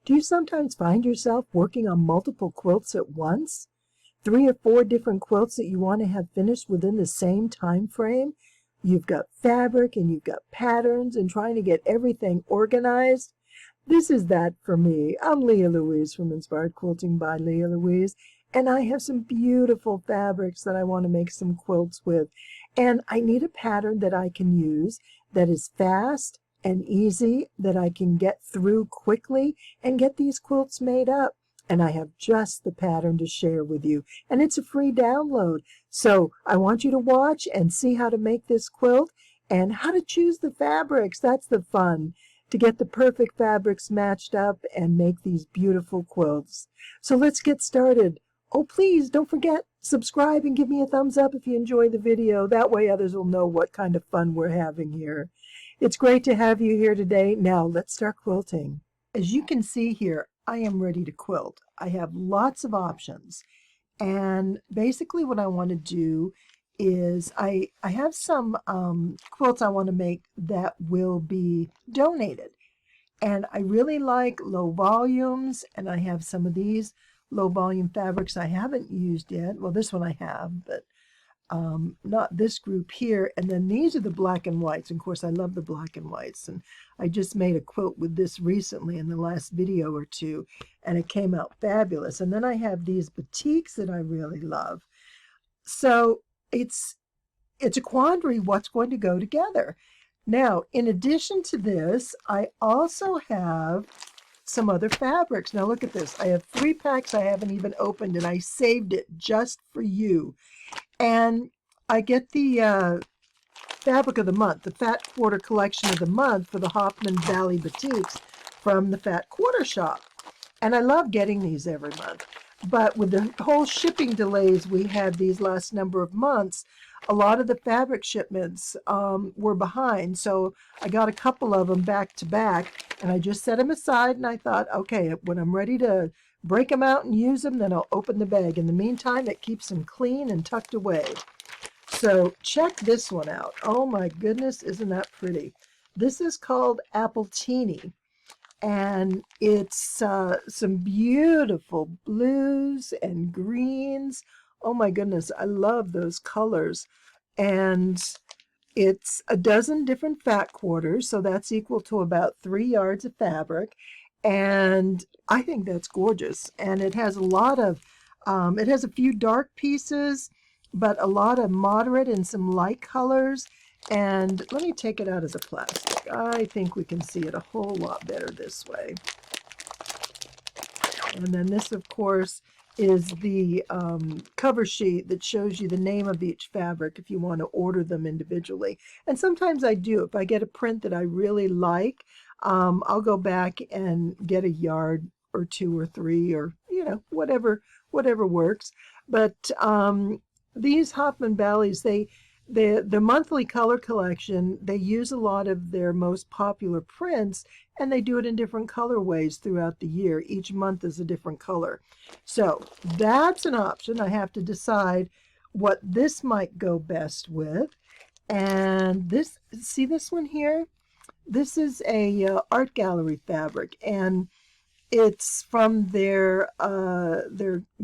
Do you sometimes find yourself working on multiple quilts at once? 3 or 4 different quilts that you want to have finished within the same time frame? You've got fabric and you've got patterns and trying to get everything organized. This is that for me. I'm Leah Louise from Inspired Quilting by Leah Louise, and I have some beautiful fabrics that I want to make some quilts with. And I need a pattern that I can use that is fast and easy, that I can get through quickly and get these quilts made up. And I have just the pattern to share with you. And it's a free download. So I want you to watch and see how to make this quilt and how to choose the fabrics. That's the fun, to get the perfect fabrics matched up and make these beautiful quilts. So let's get started. Oh, please don't forget, subscribe and give me a thumbs up if you enjoy the video. That way others will know what kind of fun we're having here. It's great to have you here today. Now let's start quilting. As you can see here, I am ready to quilt. I have lots of options. And basically what I want to do is I have some quilts I want to make that will be donated. And I really like low volumes, and I have some of these low volume fabrics I haven't used yet. Well, this one I have, but not this group here. And then these are the black and whites. And of course, I love the black and whites. And I just made a quilt with this recently in the last video or two, and it came out fabulous. And then I have these batiks that I really love. So it's a quandary what's going to go together. Now, in addition to this, I also have some other fabrics. Now look at this. I have 3 packs I haven't even opened, and I saved it just for you. And I get the fabric of the month, the Fat Quarter collection of the month for the Hoffman Valley Batiks from the Fat Quarter shop. And I love getting these every month. But with the whole shipping delays we had these last number of months, a lot of the fabric shipments were behind. So I got a couple of them back to back, and I just set them aside, and I thought, okay, when I'm ready to break them out and use them, then I'll open the bag. In the meantime, it keeps them clean and tucked away. So check this one out. Oh my goodness, isn't that pretty? This is called Appletini. And it's some beautiful blues and greens. Oh my goodness, I love those colors. And it's a dozen different fat quarters, so that's equal to about 3 yards of fabric. And I think that's gorgeous. And it has a lot of, it has a few dark pieces, but a lot of moderate and some light colors. And let me take it out as a plastic. I think we can see it a whole lot better this way. And then this, of course, is the cover sheet that shows you the name of each fabric if you want to order them individually. And sometimes I do. If I get a print that I really like, I'll go back and get a yard or 2 or 3 or, you know, whatever works. But these Hoffman Valleys, the monthly color collection, they use a lot of their most popular prints, and they do it in different colorways throughout the year. Each month is a different color. So that's an option. I have to decide what this might go best with. And this, see this one here? This is a art gallery fabric, and it's from their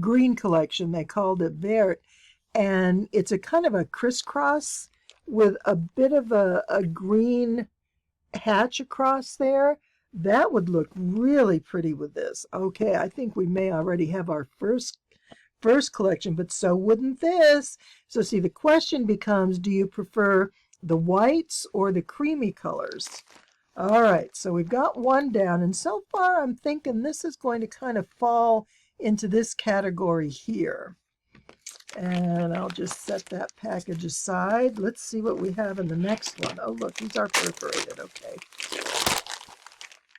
green collection. They called it Vert. And it's a kind of a crisscross with a bit of a green hatch across there. That would look really pretty with this. Okay, I think we may already have our first collection, but so wouldn't this. So see, the question becomes, do you prefer the whites or the creamy colors? All right, so we've got one down, and so far I'm thinking this is going to kind of fall into this category here. And I'll just set that package aside. Let's see what we have in the next one. Oh, look, these are perforated. Okay.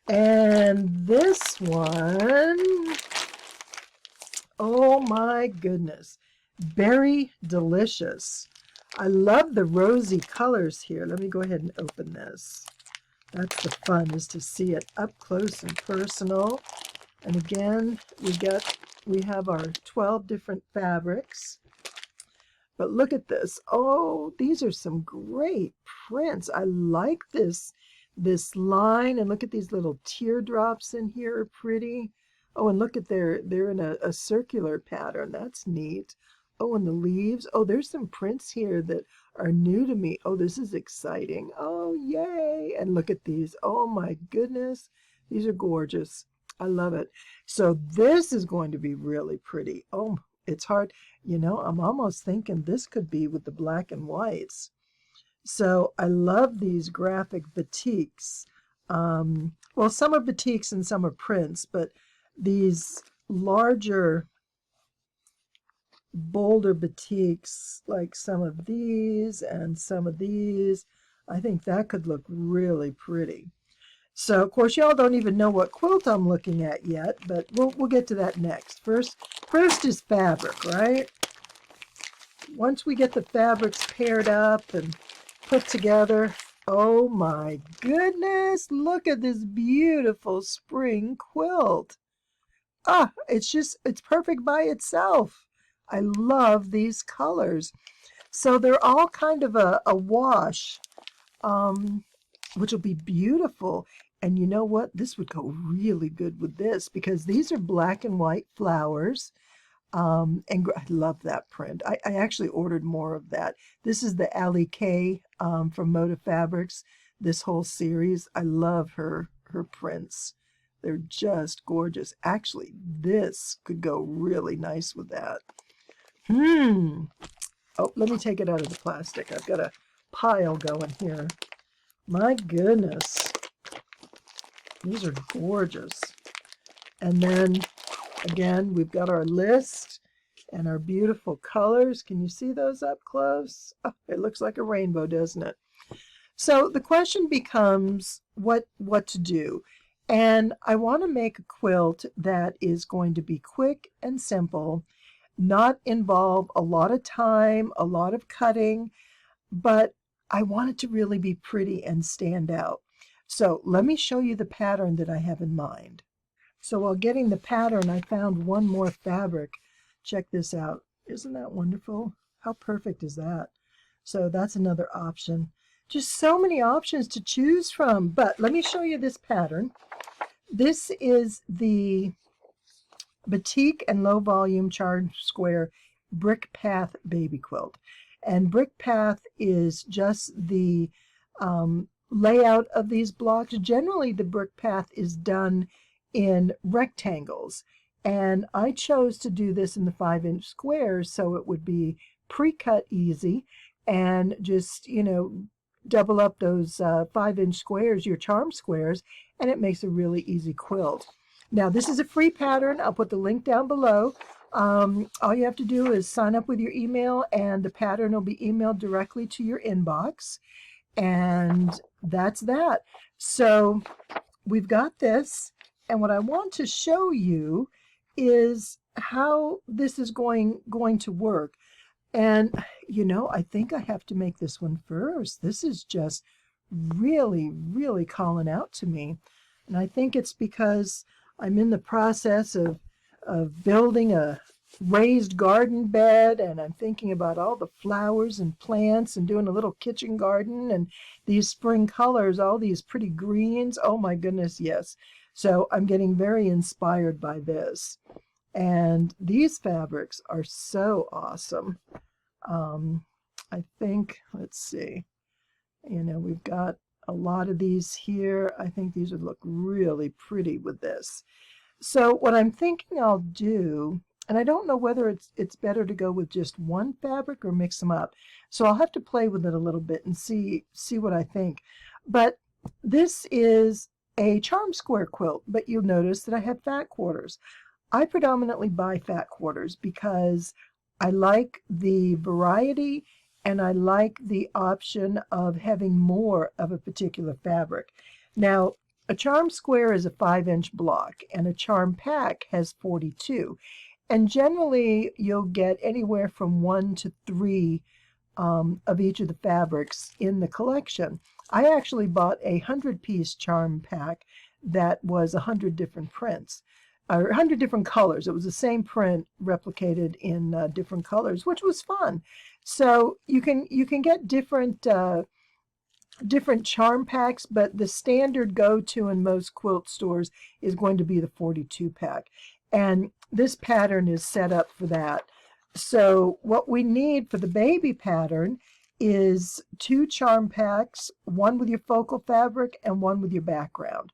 And this one, oh my goodness, berry delicious. I love the rosy colors here. Let me go ahead and open this. That's the fun, is to see it up close and personal. And again, we have our 12 different fabrics. But look at this. Oh, these are some great prints. I like this this line, and look at these little teardrops in here are pretty. Oh, and look at they're in a circular pattern. That's neat. Oh, and the leaves. Oh, there's some prints here that are new to me. Oh, this is exciting. Oh, yay. And look at these. Oh my goodness. These are gorgeous. I love it. So this is going to be really pretty. Oh, it's hard. You know, I'm almost thinking this could be with the black and whites. So I love these graphic batiks. Well, some are batiks and some are prints, but these larger, bolder batiks, like some of these and some of these, I think that could look really pretty. So, of course, y'all don't even know what quilt I'm looking at yet, but we'll get to that next. First is fabric, right? Once we get the fabrics paired up and put together, oh my goodness, look at this beautiful spring quilt. Ah, it's perfect by itself. I love these colors. So they're all kind of a wash, which will be beautiful. And you know what? This would go really good with this because these are black and white flowers. I love that print. I actually ordered more of that. This is the Ali K from Moda Fabrics. This whole series, I love her prints. They're just gorgeous. Actually, this could go really nice with that. Oh, let me take it out of the plastic. I've got a pile going here. My goodness. These are gorgeous. And then, again, we've got our list and our beautiful colors. Can you see those up close? Oh, it looks like a rainbow, doesn't it? So the question becomes what to do. And I want to make a quilt that is going to be quick and simple, not involve a lot of time, a lot of cutting, but I want it to really be pretty and stand out. So let me show you the pattern that I have in mind. So while getting the pattern, I found one more fabric. Check this out. Isn't that wonderful? How perfect is that? So that's another option. Just so many options to choose from. But let me show you this pattern. This is the Batik and Low Volume Charm Square Brick Path Baby Quilt. And Brick Path is just the layout of these blocks. Generally, the brick path is done in rectangles. And I chose to do this in the 5-inch squares so it would be pre-cut easy and just, you know, double up those 5-inch squares, your charm squares, and it makes a really easy quilt. Now, this is a free pattern. I'll put the link down below. All you have to do is sign up with your email, and the pattern will be emailed directly to your inbox. And that's that. So we've got this, and what I want to show you is how this is going to work. And, you know, I think I have to make this one first. This is just really, really calling out to me. And I think it's because I'm in the process of building a raised garden bed, and I'm thinking about all the flowers and plants and doing a little kitchen garden and these spring colors, all these pretty greens. Oh my goodness, yes. So I'm getting very inspired by this. And these fabrics are so awesome. I think, let's see, you know, we've got a lot of these here. I think these would look really pretty with this. So what I'm thinking I'll do, and I don't know whether it's better to go with just one fabric or mix them up. So I'll have to play with it a little bit and see what I think. But this is a charm square quilt, but you'll notice that I have fat quarters. I predominantly buy fat quarters because I like the variety and I like the option of having more of a particular fabric. Now, a charm square is a 5-inch block and a charm pack has 42. And generally, you'll get anywhere from 1 to 3 of each of the fabrics in the collection. I actually bought a 100-piece charm pack that was 100 different prints, or 100 different colors. It was the same print replicated in different colors, which was fun. So you can get different different charm packs, but the standard go-to in most quilt stores is going to be the 42 pack. And this pattern is set up for that. So what we need for the baby pattern is 2 charm packs, one with your focal fabric and one with your background.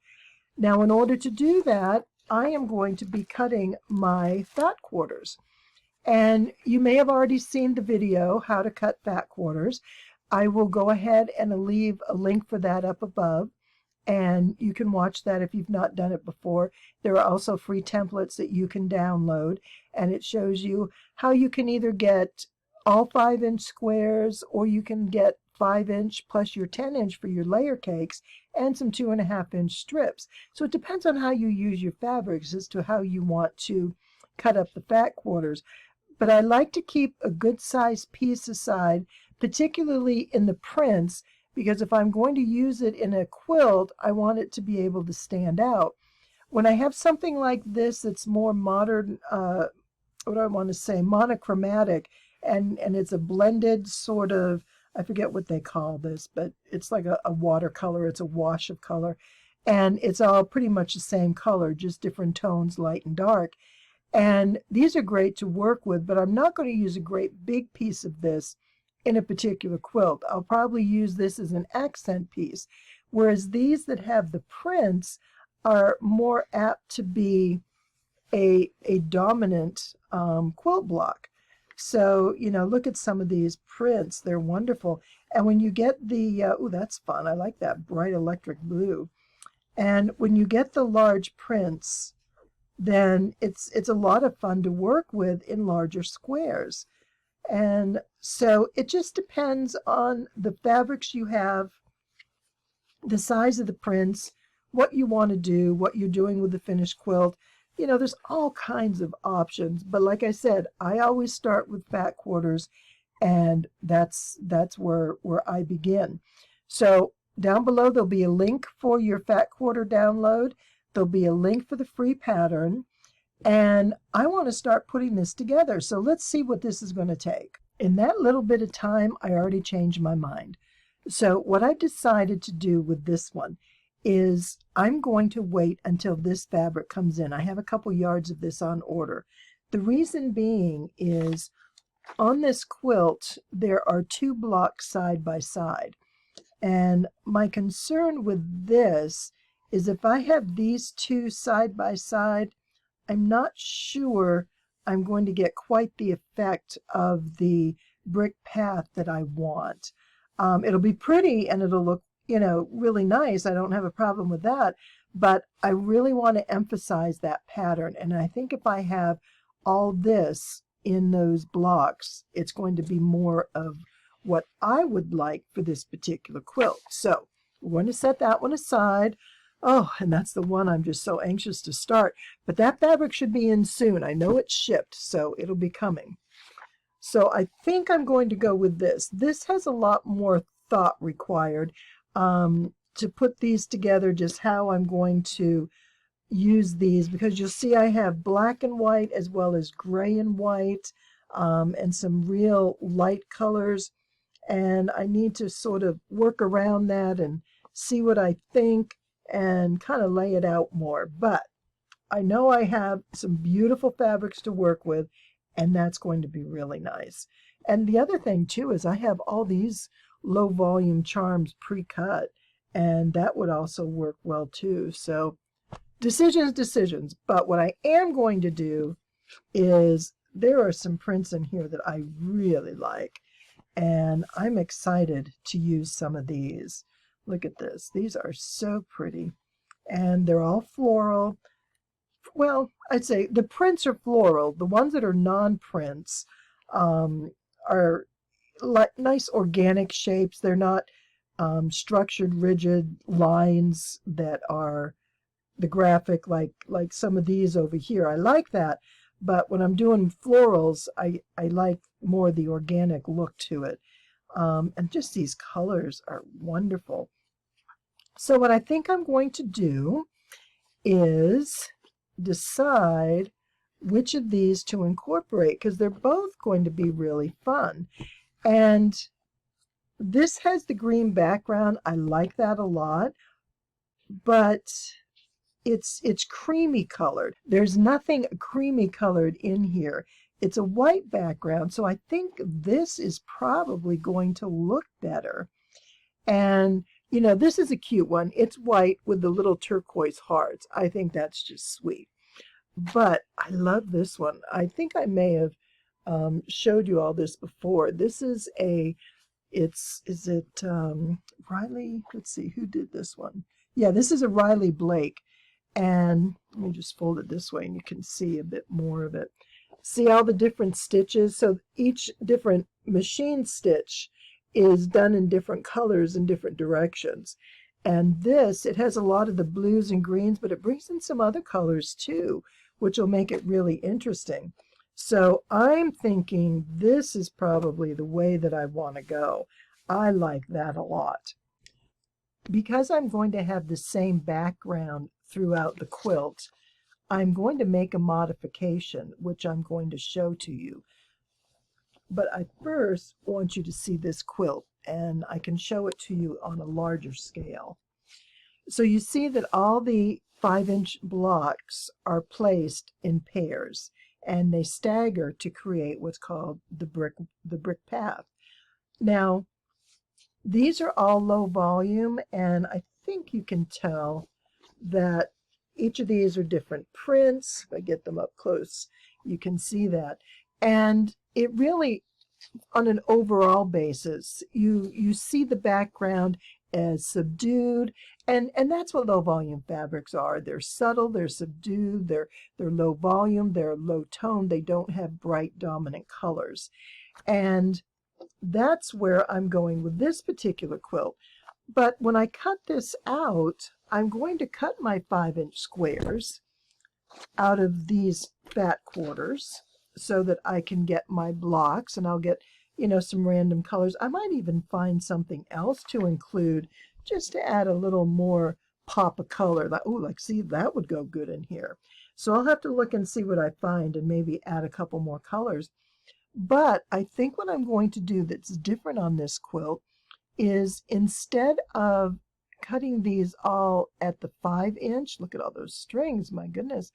Now, in order to do that, I am going to be cutting my fat quarters. And you may have already seen the video, how to cut fat quarters. I will go ahead and leave a link for that up above, and you can watch that if you've not done it before. There are also free templates that you can download, and it shows you how you can either get all 5-inch squares, or you can get 5-inch plus your 10-inch for your layer cakes, and some 2.5-inch strips. So it depends on how you use your fabrics as to how you want to cut up the fat quarters. But I like to keep a good sized piece aside, particularly in the prints, because if I'm going to use it in a quilt, I want it to be able to stand out. When I have something like this that's more modern, what do I want to say, monochromatic, and it's a blended sort of, I forget what they call this, but it's like a watercolor, it's a wash of color, and it's all pretty much the same color, just different tones, light and dark. And these are great to work with, but I'm not going to use a great big piece of this in a particular quilt. I'll probably use this as an accent piece, whereas these that have the prints are more apt to be a dominant quilt block. So, you know, look at some of these prints. They're wonderful. And when you get the, oh, that's fun. I like that bright electric blue. And when you get the large prints, then it's a lot of fun to work with in larger squares. And so it just depends on the fabrics you have, the size of the prints, what you want to do, what you're doing with the finished quilt. You know, there's all kinds of options. But like I said, I always start with fat quarters, and that's where I begin. So down below, there'll be a link for your fat quarter download. There'll be a link for the free pattern, and I want to start putting this together. So let's see what this is going to take. In that little bit of time, I already changed my mind. So what I've decided to do with this one is I'm going to wait until this fabric comes in. I have a couple yards of this on order. The reason being is on this quilt, there are 2 blocks side by side. And my concern with this is if I have these 2 side by side, I'm not sure I'm going to get quite the effect of the brick path that I want. It'll be pretty and it'll look, you know, really nice. I don't have a problem with that, but I really want to emphasize that pattern. And I think if I have all this in those blocks, it's going to be more of what I would like for this particular quilt. So we're going to set that one aside. Oh, and that's the one I'm just so anxious to start. But that fabric should be in soon. I know it's shipped, so it'll be coming. So I think I'm going to go with this. This has a lot more thought required to put these together, just how I'm going to use these, because you'll see I have black and white as well as gray and white, and some real light colors. And I need to sort of work around that and see what I think and kind of lay it out more. But I know I have some beautiful fabrics to work with, and that's going to be really nice. And the other thing too is I have all these low volume charms pre-cut, and that would also work well too. So decisions. But what I am going to do is there are some prints in here that I really like, and I'm excited to use some of these. Look at this. These are so pretty. And they're all floral. Well, I'd say the prints are floral. The ones that are non-prints are like nice organic shapes. They're not structured, rigid lines that are the graphic like some of these over here. I like that. But when I'm doing florals, I like more the organic look to it. And just these colors are wonderful. So what I think I'm going to do is decide which of these to incorporate, because they're both going to be really fun. And This has the green background. I like that a lot, but it's creamy colored. There's nothing creamy colored in here. It's a white background, so I think this is probably going to look better. And, you know, this is a cute one. It's white with the little turquoise hearts. I think that's just sweet. But I love this one. I think I may have showed you all this before. This is is it Riley? Let's see, who did this one? Yeah, this is a Riley Blake. And let me just fold it this way and you can see a bit more of it. See all the different stitches? So each different machine stitch is done in different colors in different directions. And this, it has a lot of the blues and greens, but it brings in some other colors too, which will make it really interesting. So I'm thinking this is probably the way that I want to go. I like that a lot. Because I'm going to have the same background throughout the quilt, I'm going to make a modification, which I'm going to show to you. But I first want you to see this quilt, and I can show it to you on a larger scale. So you see that all the 5-inch blocks are placed in pairs, and they stagger to create what's called the brick path. Now, these are all low volume, and I think you can tell that each of these are different prints. If I get them up close, you can see that. And it really, on an overall basis, you see the background as subdued, and that's what low volume fabrics are. They're subtle, they're subdued, they're low volume, they're low tone, they don't have bright dominant colors. And that's where I'm going with this particular quilt. But when I cut this out, I'm going to cut my 5-inch squares out of these fat quarters so that I can get my blocks, and I'll get, you know, some random colors. I might even find something else to include just to add a little more pop of color. Like, oh, like, see, that would go good in here. So I'll have to look and see what I find and maybe add a couple more colors. But I think what I'm going to do that's different on this quilt is, instead of cutting these all at the 5-inch, look at all those strings, my goodness,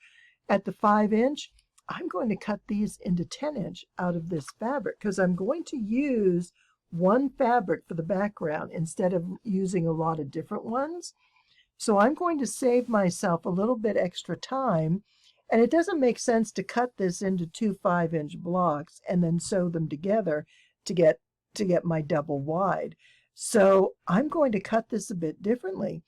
at the 5-inch, I'm going to cut these into 10-inch out of this fabric, because I'm going to use one fabric for the background instead of using a lot of different ones. So I'm going to save myself a little bit extra time, and it doesn't make sense to cut this into 2 5-inch blocks and then sew them together to get my double wide. So I'm going to cut this a bit differently.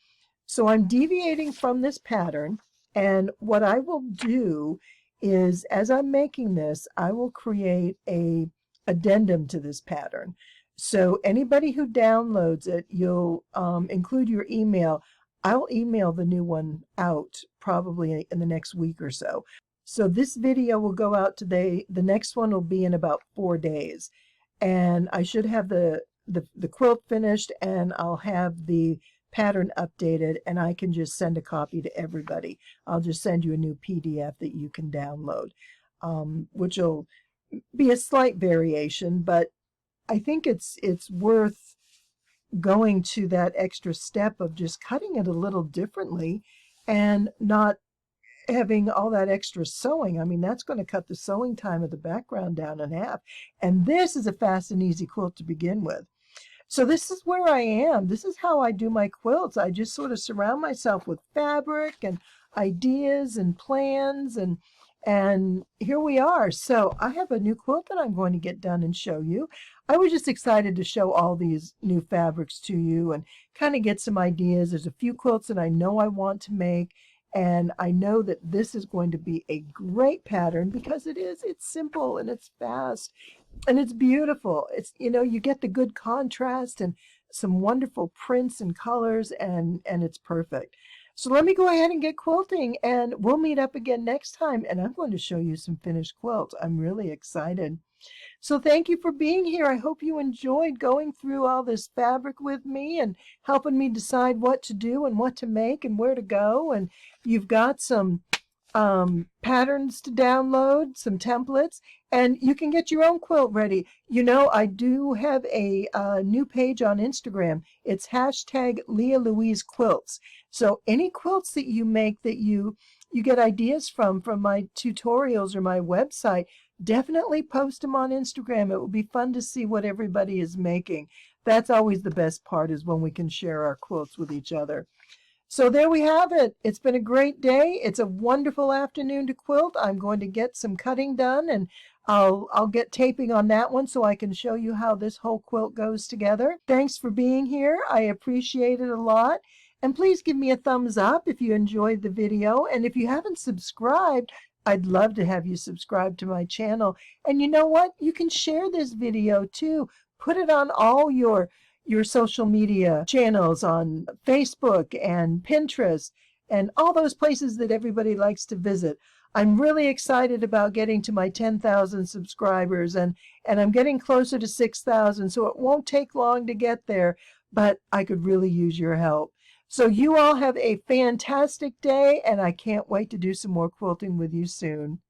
So I'm deviating from this pattern, and what I will do is, as I'm making this, I will create a addendum to this pattern. So anybody who downloads it, you'll include your email. I'll email the new one out probably in the next week or so. So this video will go out today. The next one will be in about 4 days. And I should have the quilt finished, and I'll have the pattern updated, and I can just send a copy to everybody. I'll just send you a new PDF that you can download, which will be a slight variation, but I think it's worth going to that extra step of just cutting it a little differently and not having all that extra sewing. I mean, that's going to cut the sewing time of the background down in half. And this is a fast and easy quilt to begin with. So this is where I am. This is how I do my quilts. I just sort of surround myself with fabric and ideas and plans, and here we are. So I have a new quilt that I'm going to get done and show you. I was just excited to show all these new fabrics to you and kind of get some ideas. There's a few quilts that I know I want to make, and I know that this is going to be a great pattern because it's simple and it's fast and it's beautiful. It's, you know, you get the good contrast and some wonderful prints and colors, and it's perfect. So let me go ahead and get quilting, and we'll meet up again next time, and I'm going to show you some finished quilts. I'm really excited. So thank you for being here. I hope you enjoyed going through all this fabric with me and helping me decide what to do and what to make and where to go. And you've got some patterns to download, some templates, and you can get your own quilt ready. You know, I do have a new page on Instagram. It's hashtag Leah Louise Quilts. So any quilts that you make that you get ideas from my tutorials or my website, definitely post them on Instagram. It will be fun to see what everybody is making. That's always the best part, is when we can share our quilts with each other. So there we have it. It's been a great day. It's a wonderful afternoon to quilt. I'm going to get some cutting done, and I'll get taping on that one so I can show you how this whole quilt goes together. Thanks for being here. I appreciate it a lot. And please give me a thumbs up if you enjoyed the video. And if you haven't subscribed, I'd love to have you subscribe to my channel. And you know what? You can share this video too. Put it on all your social media channels, on Facebook and Pinterest and all those places that everybody likes to visit. I'm really excited about getting to my 10,000 subscribers, and I'm getting closer to 6,000, so it won't take long to get there, but I could really use your help. So you all have a fantastic day, and I can't wait to do some more quilting with you soon.